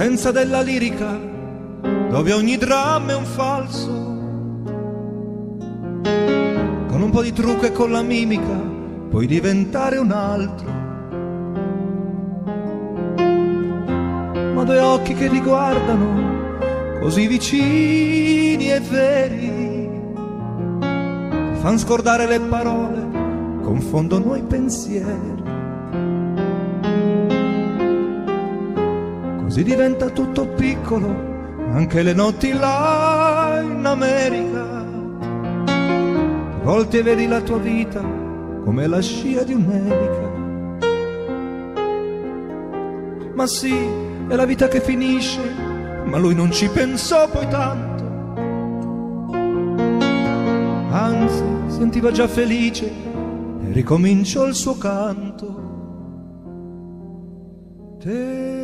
potenza della lirica, dove ogni dramma è un falso. Con un po' di trucco e con la mimica puoi diventare un altro. Ma due occhi che ti guardano così vicini e veri, fan scordare le parole, confondono i pensieri. Così diventa tutto piccolo, anche le notti là in America. A volte vedi la tua vita come la scia di un'elica. Ma sì, è la vita che finisce, ma lui non ci pensò poi tanto. Anzi, sentiva già felice e ricominciò il suo canto. Te